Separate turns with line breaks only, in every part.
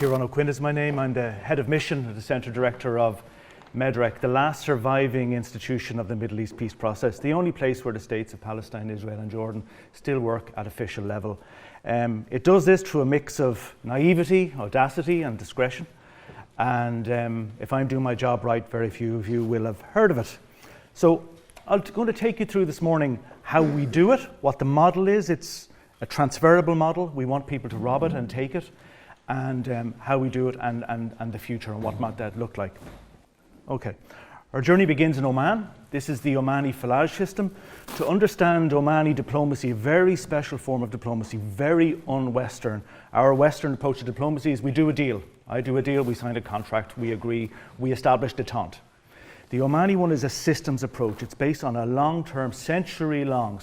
Ciarán Ó Cuinn is my name. I'm the head of mission and the centre director of MEDRC, the last surviving institution of the Middle East peace process, the only place where the states of Palestine, Israel and Jordan still work at official level. It does this through a mix of naivety, audacity and discretion. And if I'm doing my job right, very few of you will have heard of it. So I'm going to take you through this morning how we do it, what the model is. It's a transferable model. We want people to rob it and take it, and how we do it and the future and what might that look like. Okay, our journey begins in Oman. This is the Omani Felajs system. To understand Omani diplomacy, a very special form of diplomacy, very un-Western. Our Western approach to diplomacy is we do a deal. I do a deal, we sign a contract, we agree, we establish détente. The Omani one is a systems approach. It's based on a long-term, century-long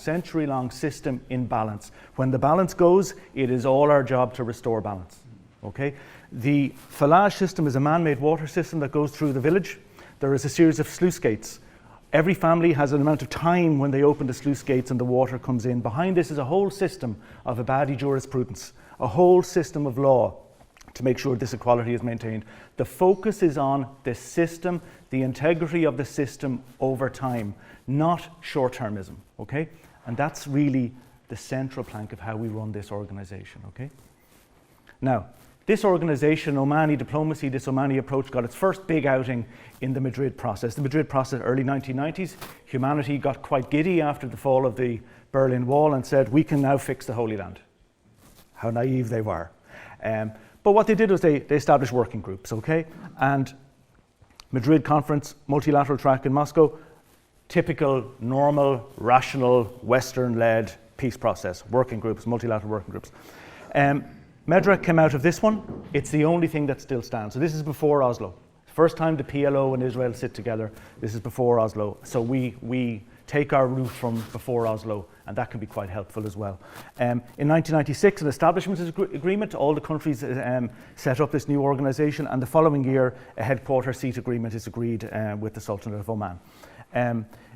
system in balance. When the balance goes, it is all our job to restore balance. Okay? The Felajs system is a man-made water system that goes through the village. There is a series of sluice gates. Every family has an amount of time when they open the sluice gates and the water comes in. Behind this is a whole system of Abadi jurisprudence, a whole system of law to make sure this equality is maintained. The focus is on the system, the integrity of the system over time, not short-termism, okay? And that's really the central plank of how we run this organization, okay? Now, this organization, Omani diplomacy, this Omani approach got its first big outing in the Madrid process. The Madrid process, early 1990s, humanity got quite giddy after the fall of the Berlin Wall and said, we can now fix the Holy Land. How naive they were. But what they did was they established working groups, okay? And Madrid conference, multilateral track in Moscow, typical, normal, rational, Western-led peace process, working groups, multilateral working groups. MEDRC came out of this one. It's the only thing that still stands. So this is before Oslo. First time the PLO and Israel sit together. This is before Oslo. So we take our route from before Oslo, and that can be quite helpful as well. In 1996, an establishment agreement, all the countries set up this new organization, and the following year, a headquarter seat agreement is agreed with the Sultanate of Oman.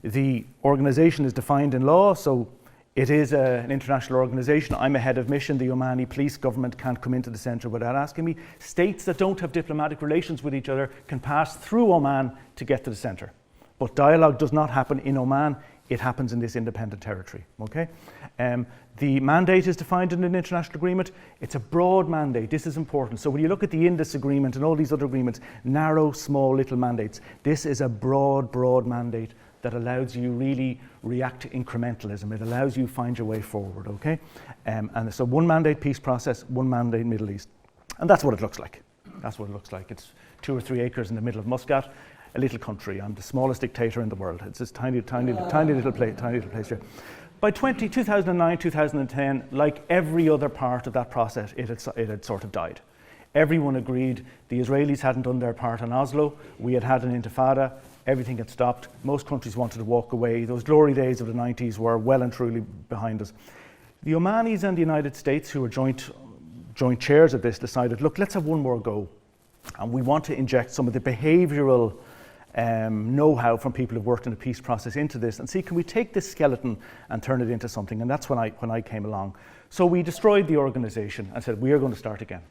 The organization is defined in law, so it is an international organization. I'm a head of mission. The Omani police government can't come into the center without asking me. States that don't have diplomatic relations with each other can pass through Oman to get to the center. But dialogue does not happen in Oman, it happens in this independent territory, okay? The mandate is defined in an international agreement. It's a broad mandate, this is important. So when you look at the Indus agreement and all these other agreements, narrow, small, little mandates, this is a broad mandate that allows you really react to incrementalism. It allows you find your way forward, okay? And so one mandate peace process, one mandate Middle East. And that's what it looks like. That's what it looks like. It's 2 or 3 acres in the middle of Muscat. A little country. I'm the smallest dictator in the world. It's this tiny little place here. By 2009, 2010, like every other part of that process, it had sort of died. Everyone agreed the Israelis hadn't done their part in Oslo. We had an intifada. Everything had stopped. Most countries wanted to walk away. Those glory days of the 90s were well and truly behind us. The Omanis and the United States, who were joint chairs of this, decided, look, let's have one more go. And we want to inject some of the behavioral know-how from people who've worked in the peace process into this and see, can we take this skeleton and turn it into something? And that's when I came along. So we destroyed the organization and said, we are going to start again.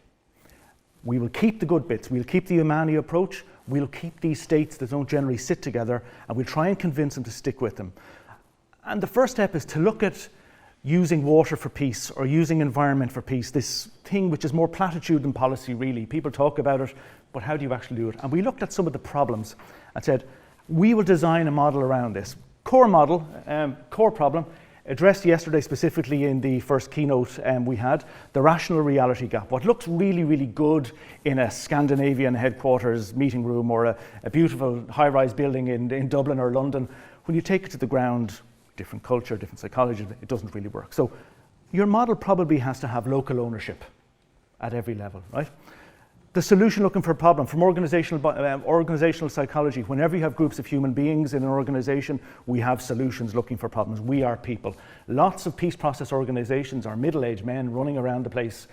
We will keep the good bits. We'll keep the Omani approach. We'll keep these states that don't generally sit together, and we'll try and convince them to stick with them. And the first step is to look at using water for peace or using environment for peace, this thing which is more platitude than policy, really. People talk about it, but how do you actually do it? And we looked at some of the problems and said, we will design a model around this. Core model, core problem, addressed yesterday specifically in the first keynote we had, the rational reality gap. What looks really, really good in a Scandinavian headquarters meeting room or a beautiful high-rise building in Dublin or London, when you take it to the ground, different culture, different psychology, it doesn't really work. So your model probably has to have local ownership at every level, right? The solution looking for a problem, from organizational psychology, whenever you have groups of human beings in an organization, we have solutions looking for problems. We are people. Lots of peace process organizations are middle-aged men running around the place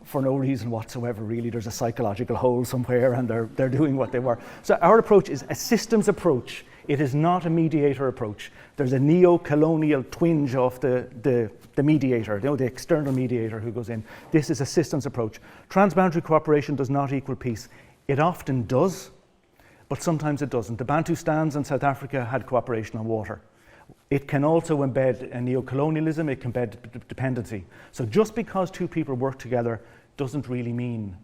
for no reason whatsoever, really. There's a psychological hole somewhere and they're doing what they were. So our approach is a systems approach. It is not a mediator approach. There's a neo-colonial twinge of the mediator, the external mediator who goes in. This is a systems approach. Transboundary cooperation does not equal peace. It often does, but sometimes it doesn't. The Bantustans in South Africa had cooperation on water. It can also embed a neo-colonialism, it can embed dependency. So just because two people work together doesn't really mean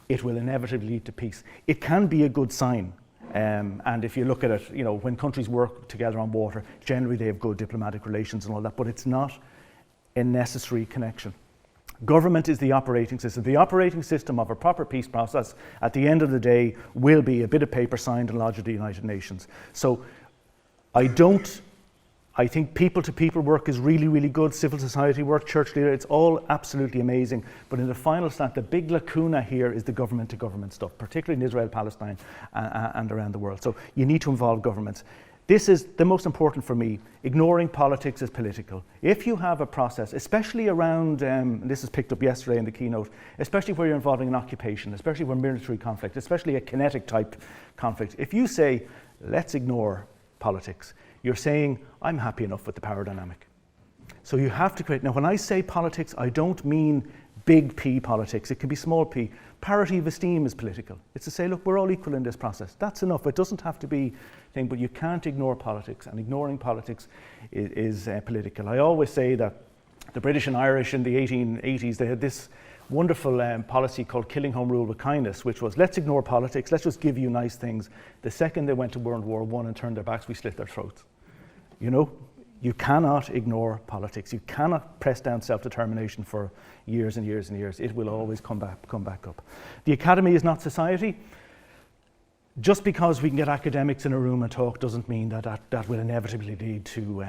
it will inevitably lead to peace. It can be a good sign. And if you look at it, when countries work together on water, generally they have good diplomatic relations and all that, but it's not a necessary connection. Government is the operating system. The operating system of a proper peace process, at the end of the day, will be a bit of paper signed and lodged at the United Nations. So I think people-to-people work is really, really good. Civil society work, church leader, it's all absolutely amazing. But in the final stat, the big lacuna here is the government-to-government stuff, particularly in Israel, Palestine, and around the world. So you need to involve governments. This is the most important for me. Ignoring politics is political. If you have a process, especially around, this is picked up yesterday in the keynote, especially where you're involving an occupation, especially where military conflict, especially a kinetic type conflict, if you say, let's ignore politics, you're saying, I'm happy enough with the power dynamic. So you have to create, now when I say politics, I don't mean big P politics, it can be small p. Parity of esteem is political. It's to say, look, we're all equal in this process. That's enough. It doesn't have to be thing, but you can't ignore politics, and ignoring politics is political. I always say that the British and Irish in the 1880s, they had this wonderful policy called killing home rule with kindness, which was, let's ignore politics, let's just give you nice things. The second they went to World War I and turned their backs, we slit their throats. You cannot ignore politics. You cannot press down self-determination for years and years and years. It will always come back up. The academy is not society. Just because we can get academics in a room and talk doesn't mean that will inevitably lead to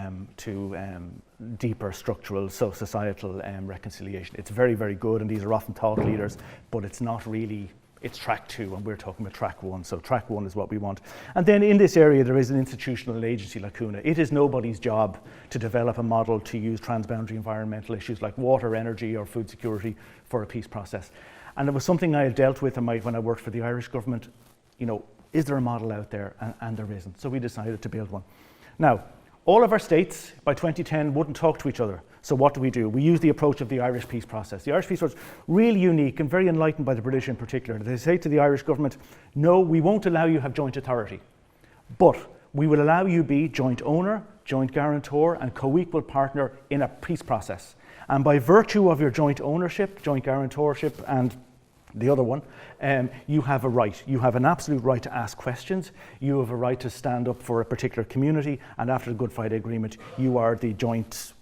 deeper structural societal reconciliation. It's very, very good, and these are often thought leaders, but it's not really. It's track 2, and we're talking about track 1. So track 1 is what we want. And then in this area, there is an institutional and agency lacuna. It is nobody's job to develop a model to use transboundary environmental issues like water, energy, or food security for a peace process. And it was something I had dealt with when I worked for the Irish government. Is there a model out there? And there isn't. So we decided to build one. Now, all of our states by 2010 wouldn't talk to each other. So what do? We use the approach of the Irish peace process. The Irish peace process is really unique and very enlightened by the British in particular. They say to the Irish government, no, we won't allow you to have joint authority, but we will allow you be joint owner, joint guarantor, and co-equal partner in a peace process. And by virtue of your joint ownership, joint guarantorship, and the other one, you have a right. You have an absolute right to ask questions. You have a right to stand up for a particular community. And after the Good Friday Agreement, you are the joint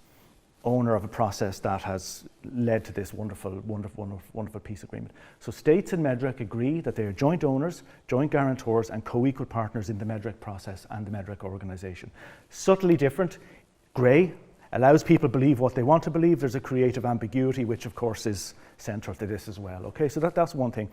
owner of a process that has led to this wonderful peace agreement. So states and MEDRC agree that they are joint owners, joint guarantors, and co-equal partners in the MEDRC process and the MEDRC organisation. Subtly different, grey, allows people to believe what they want to believe. There's a creative ambiguity, which of course is central to this as well. Okay, so that's one thing.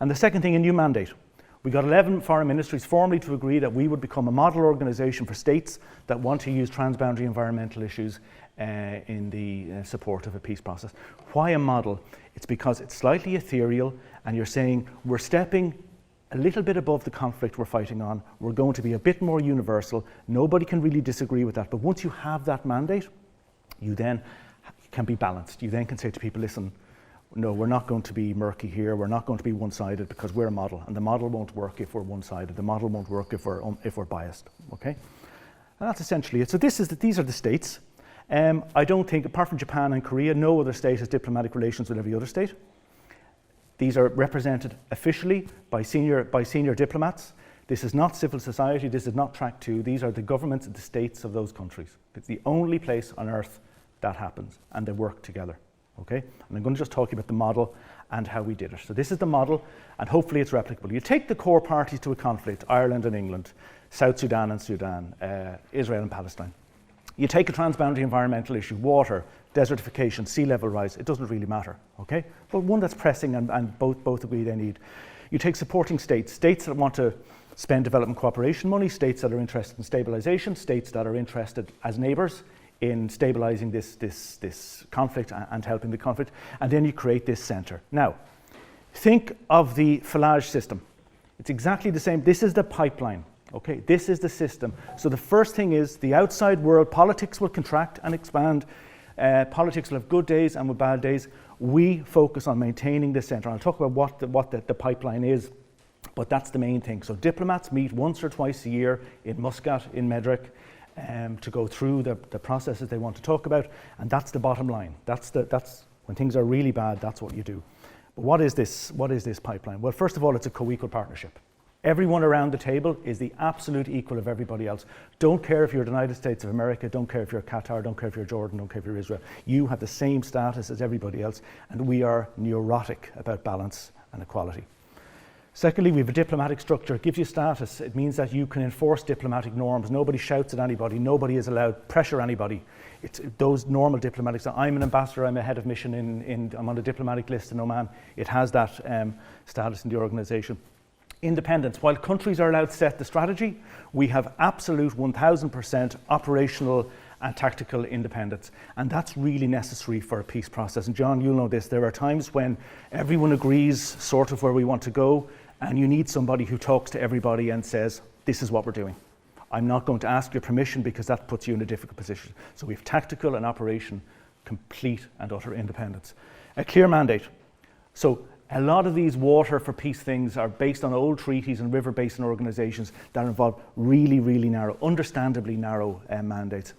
And the second thing, a new mandate. We got 11 foreign ministries formally to agree that we would become a model organisation for states that want to use transboundary environmental issues in the support of a peace process. Why a model? It's because it's slightly ethereal, and you're saying we're stepping a little bit above the conflict we're fighting on. We're going to be a bit more universal. Nobody can really disagree with that. But once you have that mandate, you then can be balanced. You then can say to people, listen, no, we're not going to be murky here. We're not going to be one-sided because we're a model, and the model won't work if we're one-sided. The model won't work if we're biased. Okay, and that's essentially it. So these are the states. I don't think, apart from Japan and Korea, no other state has diplomatic relations with every other state. These are represented officially by senior diplomats. This is not civil society. This is not track 2. These are the governments of the states of those countries. It's the only place on earth that happens, and they work together. Okay, and I'm going to just talk about the model and how we did it. So this is the model, and hopefully it's replicable. You take the core parties to a conflict, Ireland and England, South Sudan and Sudan, Israel and Palestine. You take a transboundary environmental issue, water, desertification, sea level rise, it doesn't really matter, okay? But one that's pressing and both agree they need. You take supporting states that want to spend development cooperation money, states that are interested in stabilization, states that are interested as neighbours in stabilizing this conflict and helping the conflict, and then you create this centre. Now, think of the Felajs system. It's exactly the same. This is the pipeline, Okay, this is the system. So the first thing is the outside world, politics will contract and expand. Politics will have good days and with bad days. We focus on maintaining the centre. I'll talk about what the pipeline is, but that's the main thing. So diplomats meet once or twice a year in Muscat, in MEDRC, to go through the processes they want to talk about, and that's the bottom line. That's when things are really bad, that's what you do. But what is this pipeline? Well, first of all, it's a co-equal partnership. Everyone around the table is the absolute equal of everybody else. Don't care if you're the United States of America, don't care if you're Qatar, don't care if you're Jordan, don't care if you're Israel. You have the same status as everybody else, and we are neurotic about balance and equality. Secondly, we have a diplomatic structure. It gives you status. It means that you can enforce diplomatic norms. Nobody shouts at anybody. Nobody is allowed to pressure anybody. It's those normal diplomatic. So I'm an ambassador. I'm a head of mission. I'm on the diplomatic list in Oman. It has that status in the organisation. Independence. While countries are allowed to set the strategy, we have absolute 1000% operational and tactical independence. And that's really necessary for a peace process. And John, you'll know this. There are times when everyone agrees sort of where we want to go, and you need somebody who talks to everybody and says, this is what we're doing. I'm not going to ask your permission because that puts you in a difficult position. So we have tactical and operation, complete and utter independence. A clear mandate. So a lot of these water for peace things are based on old treaties and river basin organisations that involve really, really narrow, understandably narrow mandates.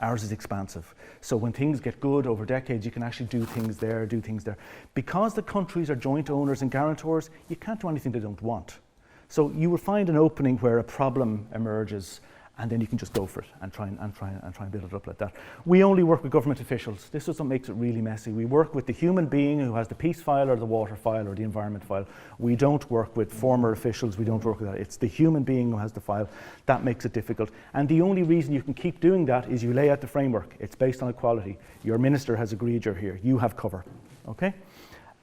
Ours is expansive. So when things get good over decades, you can actually do things there. Because the countries are joint owners and guarantors, you can't do anything they don't want. So you will find an opening where a problem emerges, and then you can just go for it and try and build it up like that. We only work with government officials. This is what makes it really messy. We work with the human being who has the peace file or the water file or the environment file. We don't work with former officials. We don't work with that. It's the human being who has the file. That makes it difficult. And the only reason you can keep doing that is you lay out the framework. It's based on equality. Your minister has agreed you're here. You have cover. Okay?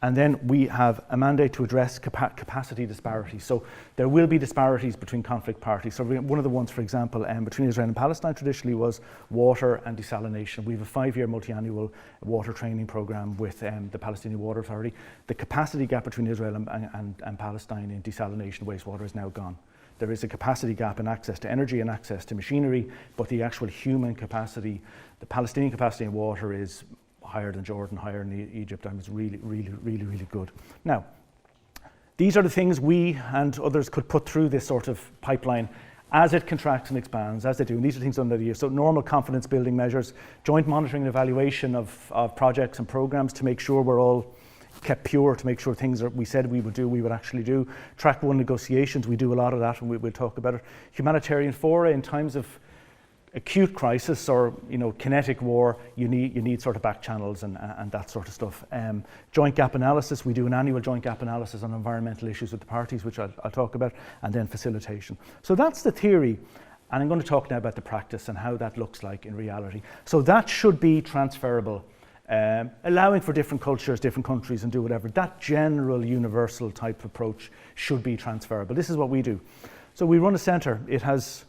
And then we have a mandate to address capacity disparities. So there will be disparities between conflict parties. So one of the ones, for example, between Israel and Palestine traditionally was water and desalination. We have a 5-year multi-annual water training program with the Palestinian Water Authority. The capacity gap between Israel and Palestine in desalination wastewater is now gone. There is a capacity gap in access to energy and access to machinery, but the actual human capacity, the Palestinian capacity in water is higher than Jordan, higher than Egypt, and it's really, really, really, really good. Now, these are the things we and others could put through this sort of pipeline as it contracts and expands, as they do. And these are things under the year. So normal confidence building measures, joint monitoring and evaluation of projects and programs to make sure we're all kept pure, to make sure things that we said we would do, we would actually do. Track 1 negotiations, we do a lot of that, and we'll talk about it. Humanitarian fora in times of acute crisis or kinetic war, you need sort of back channels and that sort of stuff. Joint gap analysis, we do an annual joint gap analysis on environmental issues with the parties, which I'll talk about, and then facilitation. So that's the theory, and I'm going to talk now about the practice and how that looks like in reality. So that should be transferable, allowing for different cultures, different countries, and do whatever. That general universal type approach should be transferable. This is what we do. So we run a centre. It has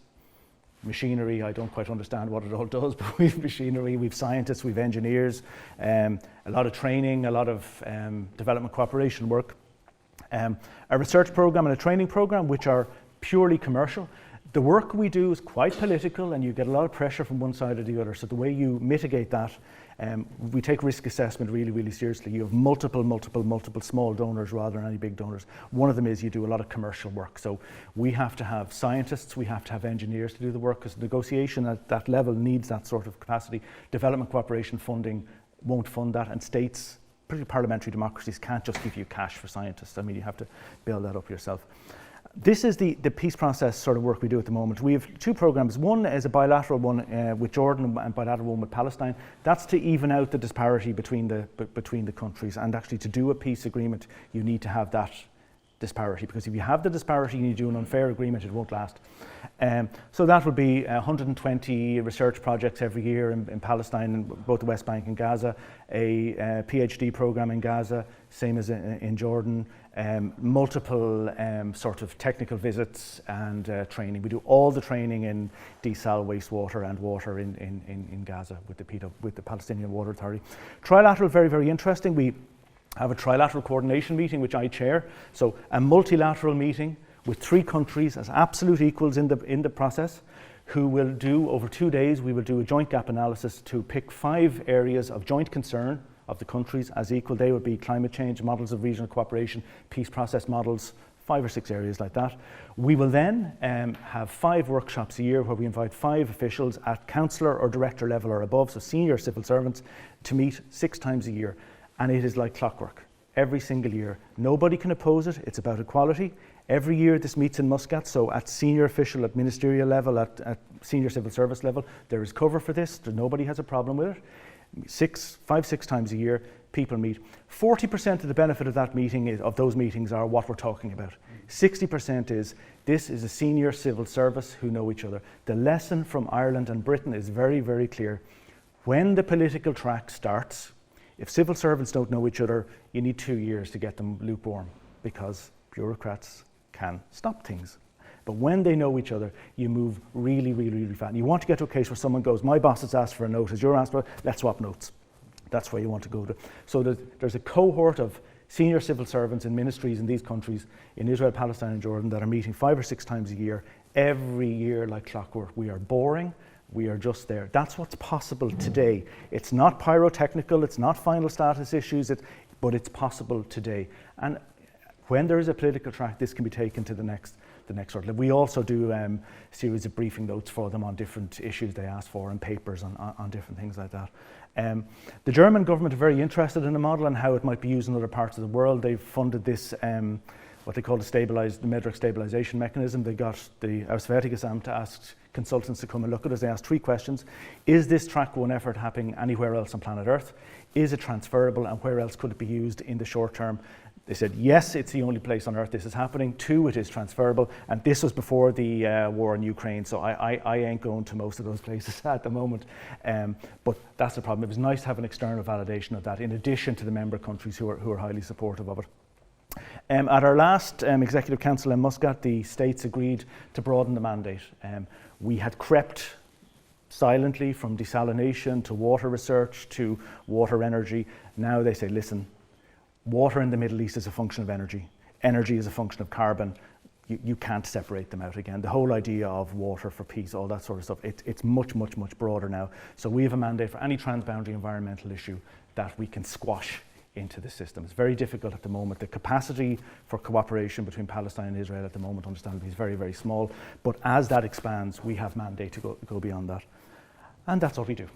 machinery. I don't quite understand what it all does, but we have machinery, we have scientists, we have engineers, a lot of training, a lot of development cooperation work, a research program and a training program which are purely commercial. The work we do is quite political and you get a lot of pressure from one side or the other. So the way you mitigate that, we take risk assessment really, really seriously. You have multiple small donors rather than any big donors. One of them is you do a lot of commercial work. So we have to have scientists, we have to have engineers to do the work because negotiation at that level needs that sort of capacity. Development cooperation funding won't fund that, and states, particularly parliamentary democracies, can't just give you cash for scientists. I mean, you have to build that up yourself. This is the peace process sort of work we do at the moment. We have 2 programs. One is a bilateral one with Jordan and bilateral one with Palestine. That's to even out the disparity between the countries. And actually to do a peace agreement, you need to have that disparity, because if you have the disparity and you do an unfair agreement, it won't last. So that would be 120 research projects every year in Palestine, in both the West Bank and Gaza, a PhD program in Gaza, same as in Jordan, multiple sort of technical visits and training. We do all the training in desal, wastewater and water in Gaza with the Palestinian Water Authority. Trilateral, very, very interesting. We have a trilateral coordination meeting which I chair, so a multilateral meeting with 3 countries as absolute equals in the process, who will do, over 2 days, we will do a joint gap analysis to pick 5 areas of joint concern of the countries as equal. They would be climate change, models of regional cooperation, peace process models, 5 or 6 areas like that. We will then have 5 workshops a year where we invite 5 officials at councillor or director level or above, so senior civil servants, to meet 6 times a year. And it is like clockwork, every single year. Nobody can oppose it, it's about equality. Every year this meets in Muscat, so at senior official, at ministerial level, at senior civil service level, there is cover for this, nobody has a problem with it. 5, 6 times a year, people meet. 40% of the benefit of that meeting of those meetings are what we're talking about. 60% is, this is a senior civil service who know each other. The lesson from Ireland and Britain is very, very clear. When the political track starts, if civil servants don't know each other, you need 2 years to get them lukewarm, because bureaucrats can stop things. But when they know each other, you move really, really, really fast. You want to get to a case where someone goes, my boss has asked for a note, has your asked for it? Let's swap notes. That's where you want to go to. So there's a cohort of senior civil servants in ministries in these countries, in Israel, Palestine and Jordan, that are meeting 5 or 6 times a year, every year like clockwork. We are boring, we are just there. That's what's possible today. It's not pyrotechnical, it's not final status issues, but it's possible today. And when there is a political track, this can be taken to the next sort of level. We also do a series of briefing notes for them on different issues they ask for and papers on different things like that. The German government are very interested in the model and how it might be used in other parts of the world. They've funded this, what they call the MEDRC stabilization mechanism. They got the Auswärtiges Amt to ask consultants to come and look at us. They asked 3 questions. Is this track 1 effort happening anywhere else on planet Earth? Is it transferable, and where else could it be used in the short term? They said, yes, it's the only place on earth this is happening. 2, it is transferable. And this was before the war in Ukraine, so I ain't going to most of those places at the moment. But that's the problem. It was nice to have an external validation of that, in addition to the member countries who are highly supportive of it. At our last Executive Council in Muscat, the states agreed to broaden the mandate. We had crept silently from desalination to water research to water energy. Now they say, listen, water in the Middle East is a function of energy. Energy is a function of carbon. You can't separate them out again. The whole idea of water for peace, all that sort of stuff, it's much, much, much broader now. So we have a mandate for any transboundary environmental issue that we can squash into the system. It's very difficult at the moment. The capacity for cooperation between Palestine and Israel at the moment, understandably, is very, very small. But as that expands, we have mandate to go beyond that. And that's what we do.